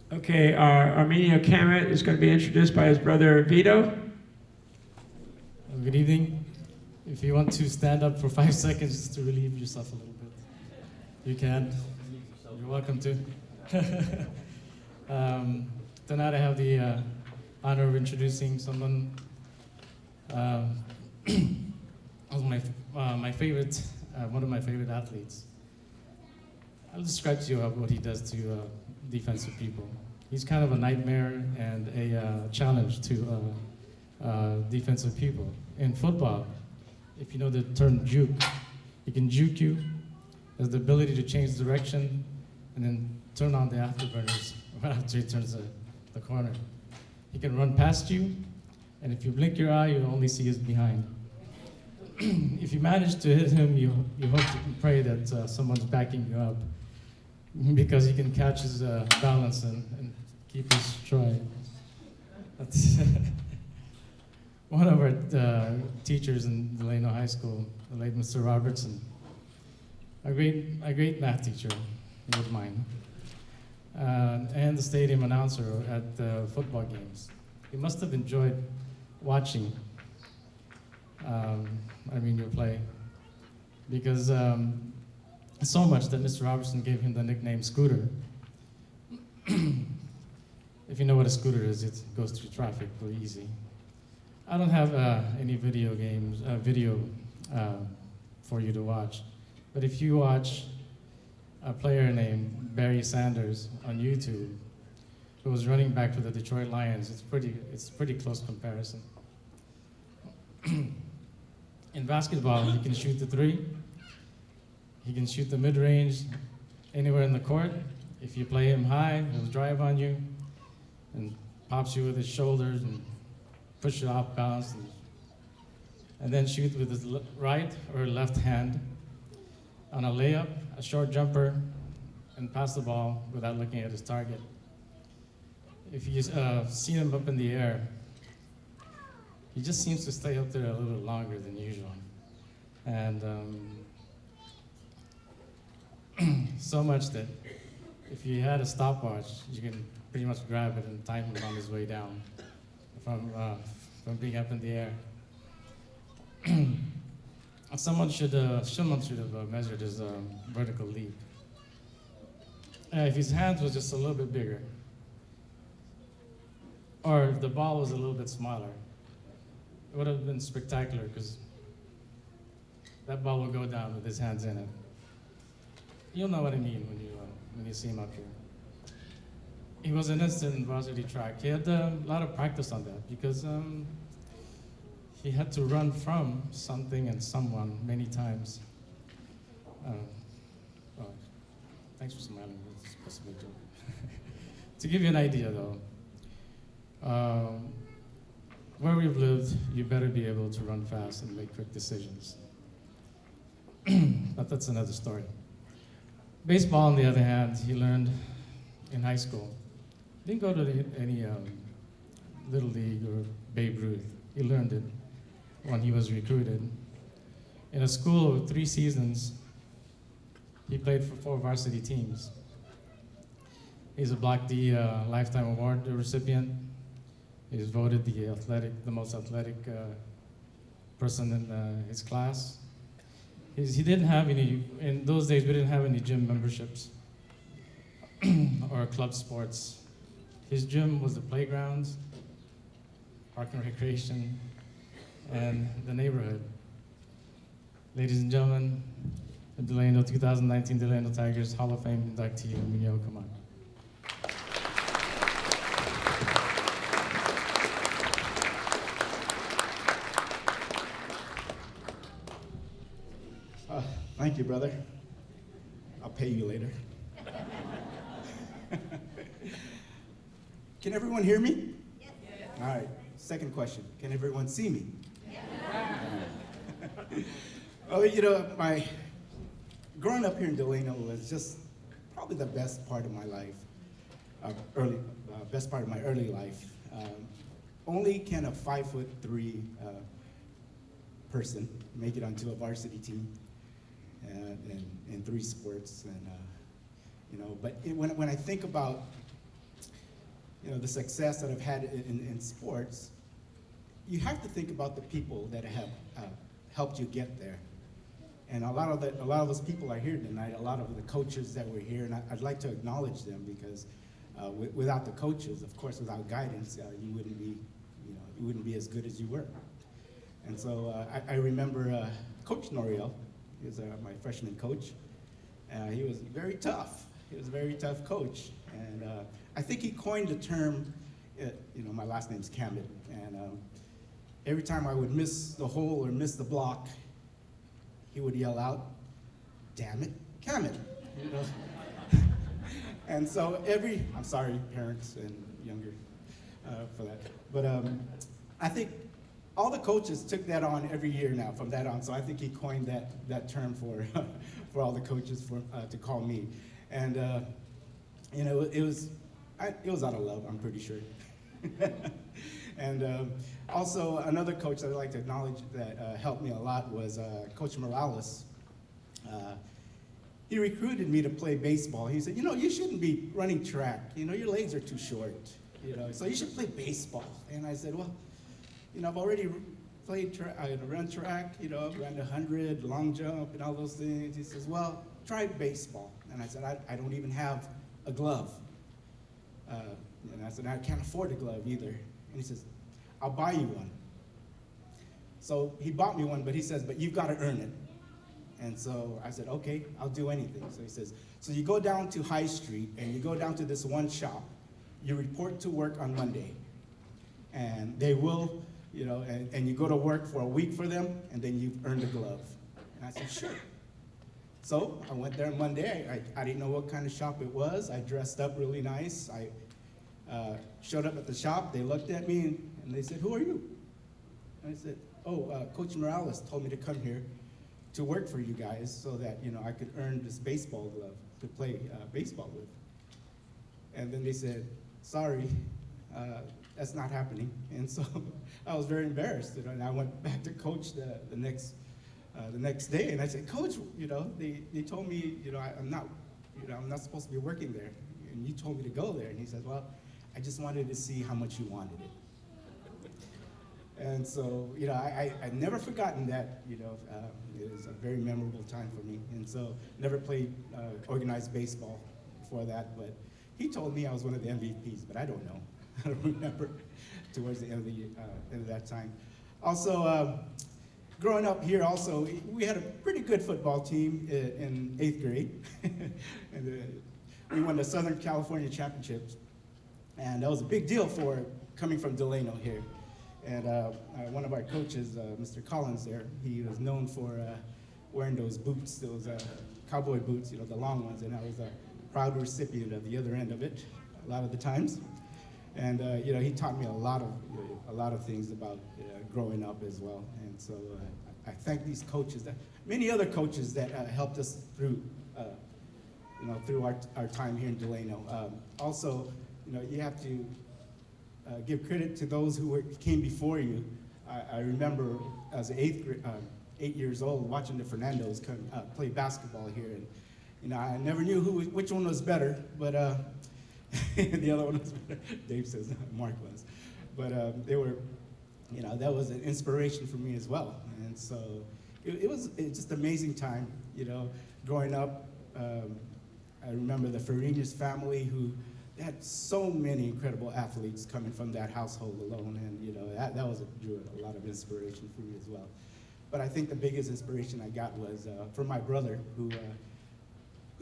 Okay, Armenio Camat is going to be introduced by his brother Vito. Good evening. If you want to stand up for 5 seconds just to relieve yourself a little bit, you can. You're welcome to. Tonight I have the honor of introducing someone who's my favorite, one of my favorite athletes. I'll describe to you what he does to defensive people. He's kind of a nightmare and a challenge to defensive people. In football, if you know the term juke, he can juke you. Has the ability to change direction and then turn on the afterburners right after he turns the corner. He can run past you, and if you blink your eye, you'll only see his behind. If you manage to hit him, you hope and pray that someone's backing you up, because he can catch his balance and keep his stride. That's one of our teachers in Delano High School, the late Mr. Robertson, a great math teacher, he was mine, and the stadium announcer at the football games. He must have enjoyed watching Armenio play, because so much that Mr. Robertson gave him the nickname Scooter. If you know what a scooter is, it goes through traffic really easy. I don't have any video for you to watch, but if you watch a player named Barry Sanders on YouTube, who was running back for the Detroit Lions, it's pretty close comparison. In basketball, he can shoot the three. He can shoot the mid-range anywhere in the court. If you play him high, he'll drive on you and pops you with his shoulders and push you off balance, and then shoot with his right or left hand on a layup, a short jumper, and pass the ball without looking at his target. If you've seen him up in the air, he just seems to stay up there a little longer than usual. And so much that if you had a stopwatch, you can pretty much grab it and time him on his way down from being up in the air. Someone should have measured his vertical leap. If his hands was just a little bit bigger, or if the ball was a little bit smaller, it would have been spectacular, because that ball will go down with his hands in it. You'll know what I mean when you see him up here. He was an instant in varsity track. He had a lot of practice on that, because he had to run from something and someone many times. Well, thanks for smiling. It's supposed to be a joke. To give you an idea, though, where we've lived, you better be able to run fast and make quick decisions. But that's another story. Baseball, on the other hand, he learned in high school. He didn't go to any Little League or Babe Ruth. He learned it when he was recruited. In a school of 3 seasons, he played for 4 varsity teams. He's a Block D Lifetime Award recipient. He's voted the most athletic person in his class. He didn't have any, in those days, we didn't have any gym memberships or club sports. His gym was the playgrounds, park and recreation, and the neighborhood. Ladies and gentlemen, the Delano 2019 Delano Tigers Hall of Fame inductee, Armenio Camat. Thank you, brother. I'll pay you later. Can everyone hear me? Yes. All right, second question. Can everyone see me? Yes. Well, you know, growing up here in Delano was just probably the best part of my life, best part of my early life. Only can a 5'3" person make it onto a varsity team in 3 sports, and you know. But when I think about the success that I've had in sports, you have to think about the people that have helped you get there. And a lot of those people are here tonight. A lot of the coaches that were here, and I'd like to acknowledge them because without the coaches, of course, without guidance, you wouldn't be as good as you were. And so I remember Coach Noriel. He was my freshman coach. He was very tough. He was a very tough coach, and I think he coined the term. My last name's Camat, and every time I would miss the hole or miss the block, he would yell out, "Damn it, Camat!" And so I'm sorry, parents and younger, for that. But I think all the coaches took that on every year now from that on. So I think he coined that term for for all the coaches to call me. And it was out of love, I'm pretty sure. And also another coach that I'd like to acknowledge that helped me a lot was Coach Morales. He recruited me to play baseball. He said, you shouldn't be running track. Your legs are too short. So you should play baseball. And I said, well, I've already played run track, ran the 100, long jump, and all those things. He says, well, try baseball. And I said, I don't even have a glove. And I said, I can't afford a glove either. And he says, I'll buy you one. So he bought me one, but he says, but you've got to earn it. And so I said, okay, I'll do anything. So he says, so you go down to High Street, and you go down to this one shop. You report to work on Monday. And they will, and you go to work for a week for them, and then you've earned a glove. And I said, sure. So I went there Monday. I didn't know what kind of shop it was. I dressed up really nice. I showed up at the shop. They looked at me, and they said, who are you? And I said, Coach Morales told me to come here to work for you guys so that, I could earn this baseball glove to play baseball with. And then they said, sorry, that's not happening. And so I was very embarrassed, and I went back to coach the next day, and I said, Coach, they told me, I'm not supposed to be working there, and you told me to go there. And he said, well, I just wanted to see how much you wanted it. And so, I've never forgotten that, it was a very memorable time for me. And so, never played organized baseball before that, but he told me I was one of the MVPs, but I don't know. I don't remember towards the end of that time. Also, growing up here also, we had a pretty good football team in 8th grade. And we won the Southern California Championships. And that was a big deal for coming from Delano here. And one of our coaches, Mr. Collins there, he was known for wearing those boots, those cowboy boots, the long ones. And I was a proud recipient of the other end of it a lot of the times. And he taught me a lot of things about growing up as well. And so I thank these coaches, many other coaches that helped us through our time here in Delano. Also, you have to give credit to those who came before you. I remember as 8 years old watching the Fernandos play basketball here, and I never knew which one was better, but the other one was better. Dave says Mark was, but they were, that was an inspiration for me as well. And so it was just an amazing time, growing up. I remember the Farinas family who had so many incredible athletes coming from that household alone, and that drew a lot of inspiration for me as well. But I think the biggest inspiration I got was from my brother who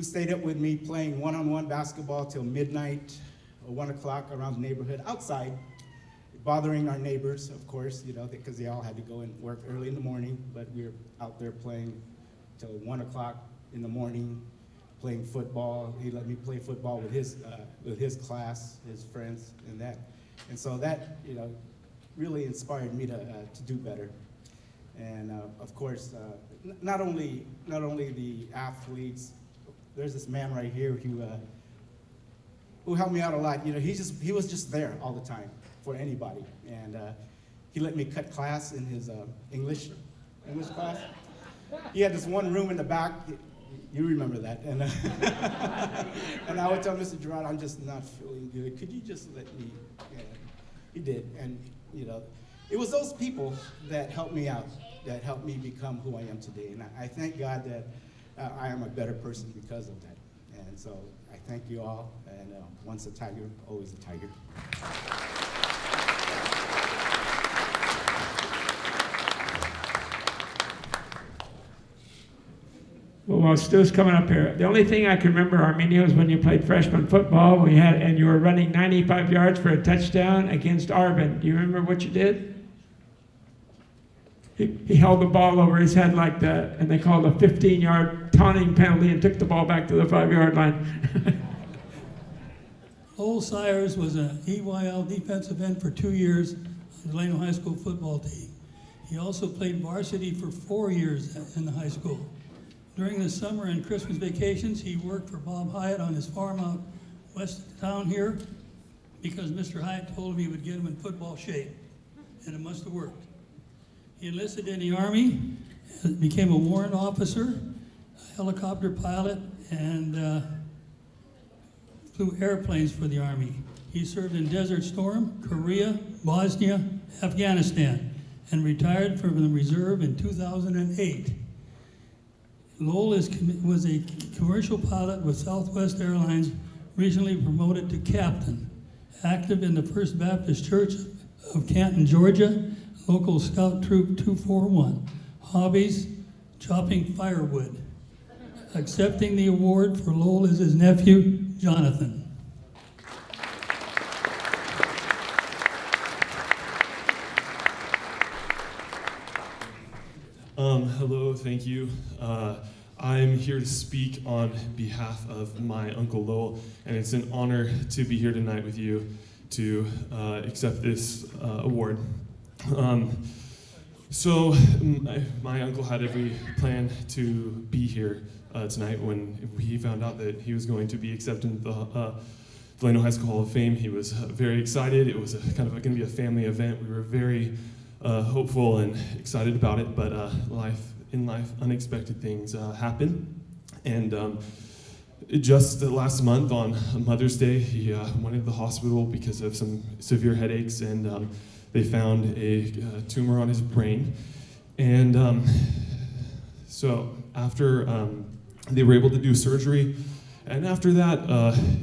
stayed up with me playing one-on-one basketball till midnight or 1 o'clock around the neighborhood outside, bothering our neighbors, of course, because they all had to go and work early in the morning, but we were out there playing till 1 o'clock in the morning, playing football. He let me play football with his class, his friends, and that. And so that, really inspired me to do better. And of course, not only the athletes. There's this man right here who helped me out a lot. He was just there all the time for anybody, and he let me cut class in his English class. He had this one room in the back. You remember that. And, and I would tell Mr. Gerard, I'm just not feeling good. Could you just let me? And he did. And, you know, it was those people that helped me out, that helped me become who I am today. And I thank God that I am a better person because of that. And so I thank you all. And once a tiger, always a tiger. Well, while Stu's coming up here, the only thing I can remember, Armenio, is when you played freshman football, and you were running 95 yards for a touchdown against Arvin. Do you remember what you did? He held the ball over his head like that, and they called a 15-yard taunting penalty and took the ball back to the 5-yard line. Lowell Syers was an EYL defensive end for 2 years on the Delano High School football team. He also played varsity for 4 years in the high school. During the summer and Christmas vacations, he worked for Bob Hyatt on his farm out west of town here because Mr. Hyatt told him he would get him in football shape, and it must have worked. He enlisted in the Army, became a warrant officer, a helicopter pilot, and flew airplanes for the Army. He served in Desert Storm, Korea, Bosnia, Afghanistan, and retired from the reserve in 2008. Lowell was a commercial pilot with Southwest Airlines, recently promoted to captain. Active in the First Baptist Church of Canton, Georgia, local Scout Troop 241. Hobbies, chopping firewood. Accepting the award for Lowell is his nephew, Jonathan. Hello, thank you. I'm here to speak on behalf of my Uncle Lowell, and it's an honor to be here tonight with you to accept this award. So my uncle had every plan to be here tonight. When he found out that he was going to be accepted into the Delano High School Hall of Fame, he was very excited. It was kind of going to be a family event. We were very hopeful and excited about it, but in life, unexpected things happen. And just last month on Mother's Day, he went into the hospital because of some severe headaches, and they found a tumor on his brain. And so after they were able to do surgery, and after that,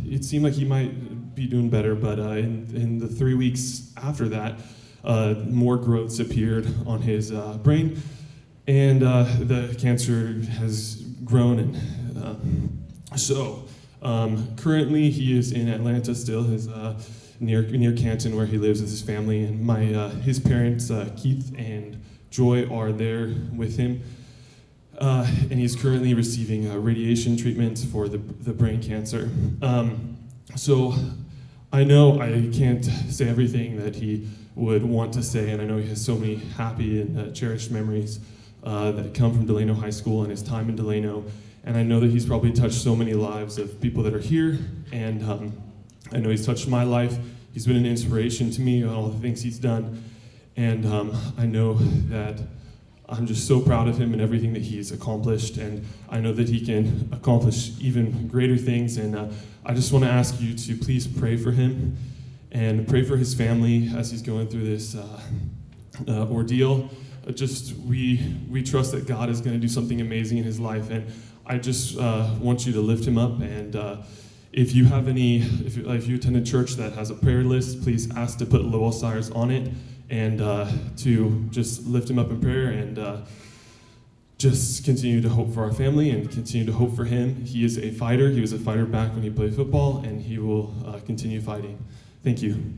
it seemed like he might be doing better, but in the 3 weeks after that, more growths appeared on his brain, and the cancer has grown. And so currently he is in Atlanta still, near Canton, where he lives with his family, and his parents, Keith and Joy, are there with him. And he's currently receiving radiation treatments for the brain cancer. So I know I can't say everything that he would want to say, and I know he has so many happy and cherished memories that come from Delano High School and his time in Delano. And I know that he's probably touched so many lives of people that are here, and I know he's touched my life. He's been an inspiration to me on all the things he's done, and I know that I'm just so proud of him and everything that he's accomplished, and I know that he can accomplish even greater things. And I just want to ask you to please pray for him and pray for his family as he's going through this ordeal. We trust that God is going to do something amazing in his life, and I just want you to lift him up. And if you have if you attend a church that has a prayer list, please ask to put Lowell Syers on it, and to just lift him up in prayer, and just continue to hope for our family and continue to hope for him. He is a fighter. He was a fighter back when he played football, and he will continue fighting. Thank you.